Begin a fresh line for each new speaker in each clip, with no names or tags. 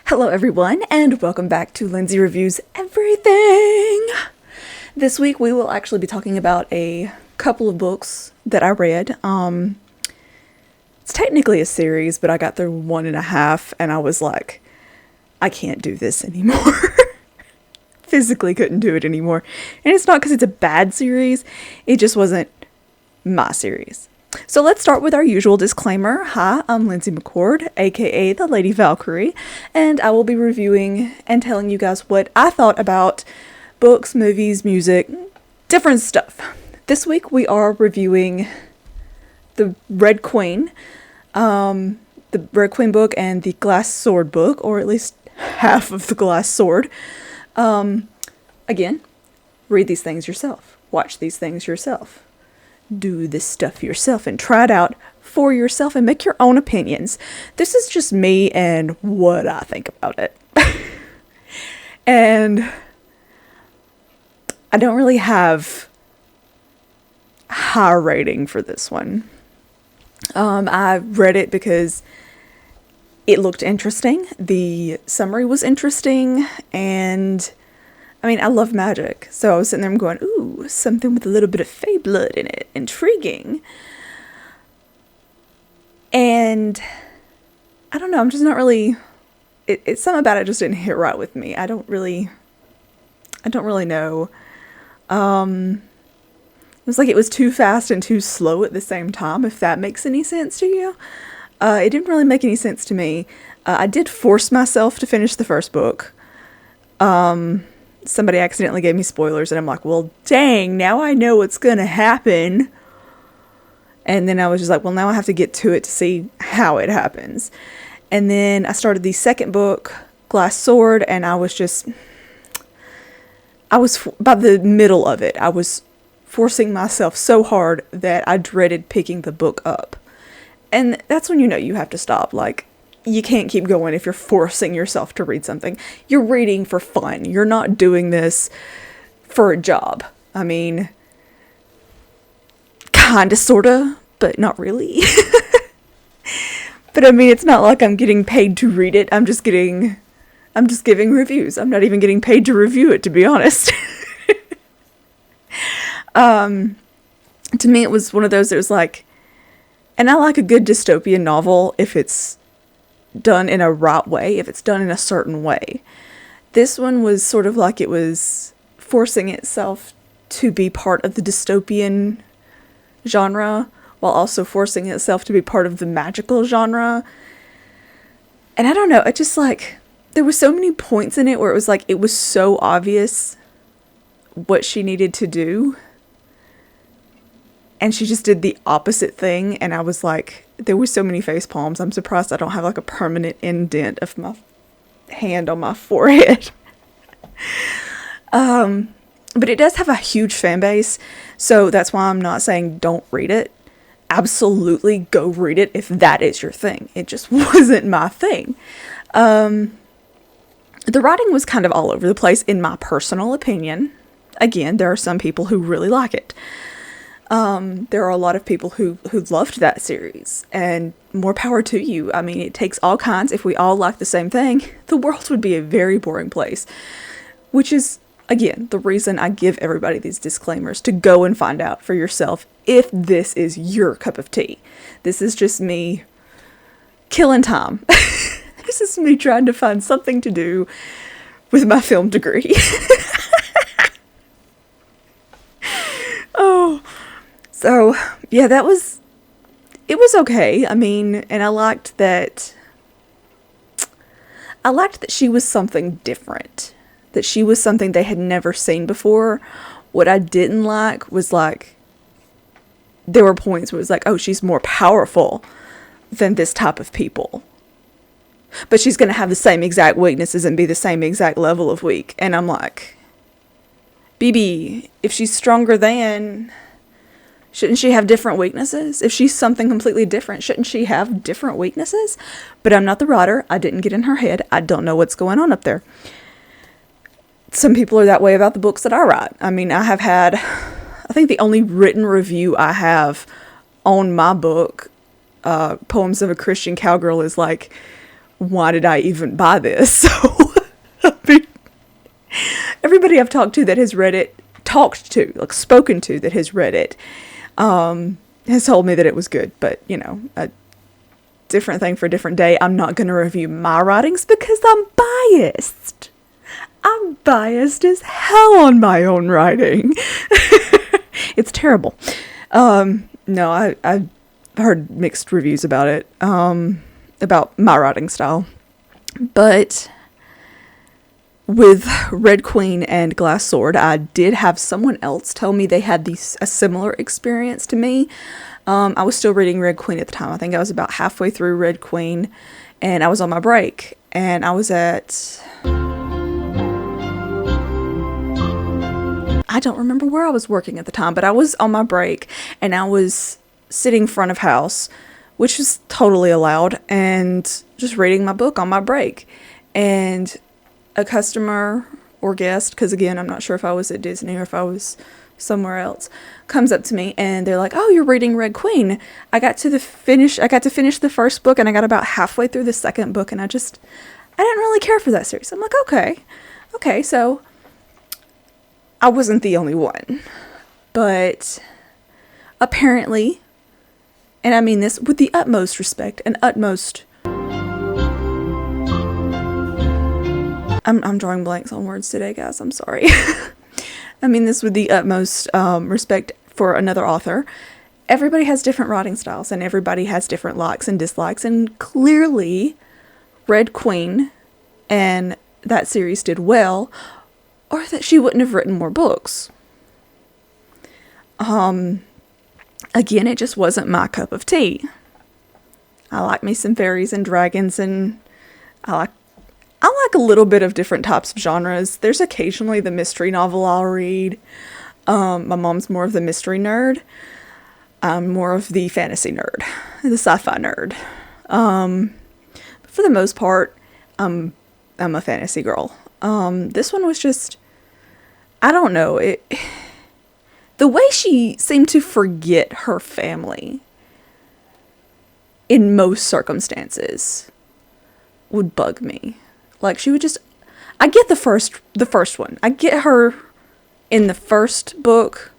Hello everyone, and welcome back to Lindsay Reviews Everything! This week we will actually be talking about a couple of books that I read. It's technically a series, but I got through one and a half, and I was like, I can't do this anymore. Physically couldn't do it anymore. And it's not because it's a bad series, it just wasn't my series. So let's start with our usual disclaimer. Hi, I'm Lindsay McCord, aka the Lady Valkyrie, and I will be reviewing and telling you guys what I thought about books, movies, music, different stuff. This week we are reviewing the Red Queen, the Red Queen book and the Glass Sword book, or at least half of the Glass Sword. Again, read these things yourself. Watch these things yourself. Do this stuff yourself and try it out for yourself and make your own opinions. This is just me and what I think about it. And I don't really have a high rating for this one. I read it because it looked interesting. The summary was interesting, and I mean, I love magic, so I was sitting there going, ooh, something with a little bit of fae blood in it. Intriguing. And I don't know, I'm just not really, it's something about it just didn't hit right with me. I don't really know. It was like it was too fast and too slow at the same time, if that makes any sense to you. It didn't really make any sense to me. I did force myself to finish the first book. Somebody accidentally gave me spoilers, and I'm like, well, dang, now I know what's gonna happen. And then I was just like, well, now I have to get to it to see how it happens. And then I started the second book, Glass Sword, and I was by the middle of it, I was forcing myself so hard that I dreaded picking the book up. And that's when you know you have to stop. Like, you can't keep going if you're forcing yourself to read something. You're reading for fun. You're not doing this for a job. I mean, kinda, sorta, but not really. But I mean, it's not like I'm getting paid to read it. I'm just giving reviews. I'm not even getting paid to review it, to be honest. To me, it was one of those that was like, and I like a good dystopian novel if it's done in a right way, if it's done in a certain way. This one was sort of like it was forcing itself to be part of the dystopian genre while also forcing itself to be part of the magical genre. And I don't know, it just like, there were so many points in it where it was like, it was so obvious what she needed to do, and she just did the opposite thing, and I was like, there were so many face palms. I'm surprised I don't have like a permanent indent of my hand on my forehead. But it does have a huge fan base, so that's why I'm not saying don't read it. Absolutely go read it if that is your thing. It just wasn't my thing. The writing was kind of all over the place in my personal opinion. Again, there are some people who really like it. There are a lot of people who loved that series, and more power to you. I mean, it takes all kinds. If we all like the same thing, the world would be a very boring place, which is, again, the reason I give everybody these disclaimers, to go and find out for yourself if this is your cup of tea. This is just me killing time. This is me trying to find something to do with my film degree. Oh, so yeah, it was okay. I mean, and I liked that she was something different, that she was something they had never seen before. What I didn't like was, like, there were points where it was like, oh, she's more powerful than this type of people, but she's going to have the same exact weaknesses and be the same exact level of weak. And I'm like, BB, if she's stronger than, shouldn't she have different weaknesses? If she's something completely different, shouldn't she have different weaknesses? But I'm not the writer. I didn't get in her head. I don't know what's going on up there. Some people are that way about the books that I write. I mean, I think the only written review I have on my book, Poems of a Christian Cowgirl, is like why did I even buy this? So, I mean, everybody I've talked to that has read it, spoken to that has read it, has told me that it was good. But, you know, a different thing for a different day. I'm not going to review my writings because I'm biased. I'm biased as hell on my own writing. It's terrible. No, I've heard mixed reviews about it, about my writing style. But with Red Queen and Glass Sword, I did have someone else tell me they had a similar experience to me. I was still reading Red Queen at the time. I think I was about halfway through Red Queen, and I was on my break, and I was at... I don't remember where I was working at the time, but I was on my break, and I was sitting front of house, which was totally allowed, and just reading my book on my break. And a customer or guest, because again, I'm not sure if I was at Disney or if I was somewhere else, comes up to me and they're like, "Oh, you're reading Red Queen." I got to finish the first book, and I got about halfway through the second book, and I didn't really care for that series. I'm like, okay, so I wasn't the only one. But apparently, and I mean this with the utmost respect and utmost... I'm drawing blanks on words today, guys. I'm sorry. I mean this with the utmost respect for another author. Everybody has different writing styles, and everybody has different likes and dislikes. And clearly, Red Queen and that series did well, or that she wouldn't have written more books. Again, it just wasn't my cup of tea. I like me some fairies and dragons, and I like a little bit of different types of genres. There's occasionally the mystery novel I'll read. My mom's more of the mystery nerd. I'm more of the fantasy nerd, the sci-fi nerd. But for the most part, I'm a fantasy girl. This one was just, I don't know, the way she seemed to forget her family in most circumstances would bug me. Like, she would just... I get the first one. I get her in the first book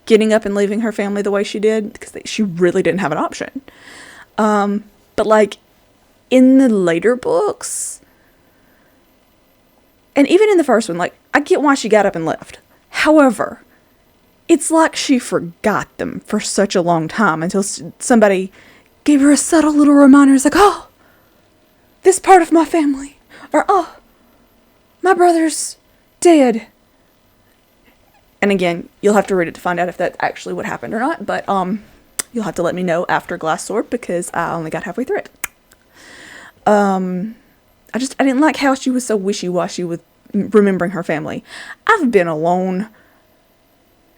getting up and leaving her family the way she did, because she really didn't have an option. But, like, in the later books, and even in the first one, like, I get why she got up and left. However, it's like she forgot them for such a long time until somebody gave her a subtle little reminder. It's like, "Oh, this part of my family." Or, "Oh, my brother's dead." And again, you'll have to read it to find out if that's actually what happened or not. But you'll have to let me know after Glass Sword, because I only got halfway through it. I didn't like how she was so wishy-washy with remembering her family. I've been alone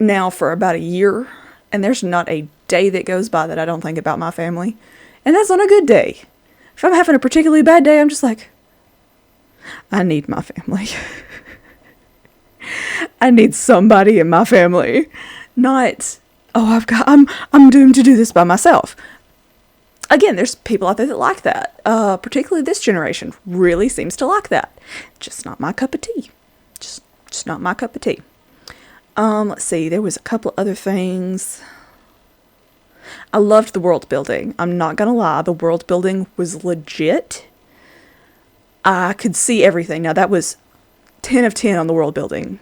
now for about a year, and there's not a day that goes by that I don't think about my family. And that's on a good day. If I'm having a particularly bad day, I'm just like, I need my family. I need somebody in my family. Not, "Oh, I'm doomed to do this by myself." Again, there's people out there that like that. Particularly this generation really seems to like that. Just not my cup of tea. Just not my cup of tea. Let's see. There was a couple other things. I loved the world building. I'm not gonna lie. The world building was legit. I could see everything. Now, that was 10 of 10 on the world building.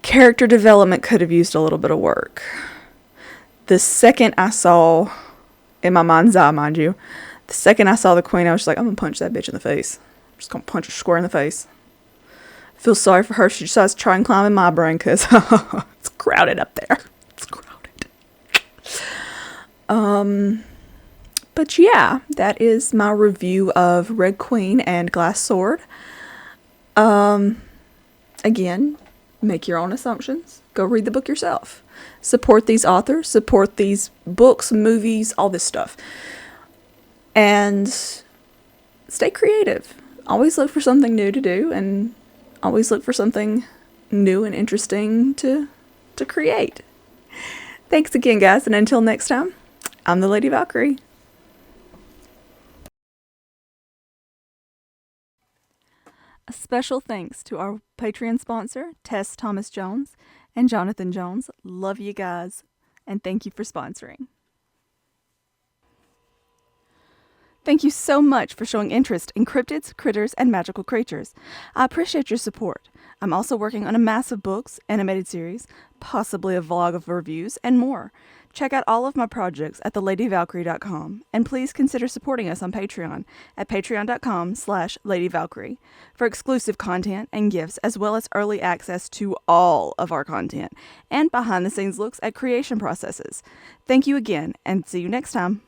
Character development could have used a little bit of work. The second I saw, in my mind's eye, mind you, the second I saw the queen, I was just like, I'm going to punch that bitch in the face. I'm just going to punch her square in the face. I feel sorry for her if she decides to try and climb in my brain, because it's crowded up there. It's crowded. But yeah, that is my review of Red Queen and Glass Sword. Again, make your own assumptions. Go read the book yourself. Support these authors. Support these books, movies, all this stuff. And stay creative. Always look for something new to do, and always look for something new and interesting to create. Thanks again, guys, and until next time, I'm the Lady Valkyrie. A special thanks to our Patreon sponsor, Tess Thomas Jones and Jonathan Jones. Love you guys, and thank you for sponsoring. Thank you so much for showing interest in cryptids, critters, and magical creatures. I appreciate your support. I'm also working on a massive books, animated series, possibly a vlog of reviews, and more. Check out all of my projects at theladyvalkyrie.com, and please consider supporting us on Patreon at patreon.com/ladyvalkyrie for exclusive content and gifts, as well as early access to all of our content and behind-the-scenes looks at creation processes. Thank you again, and see you next time.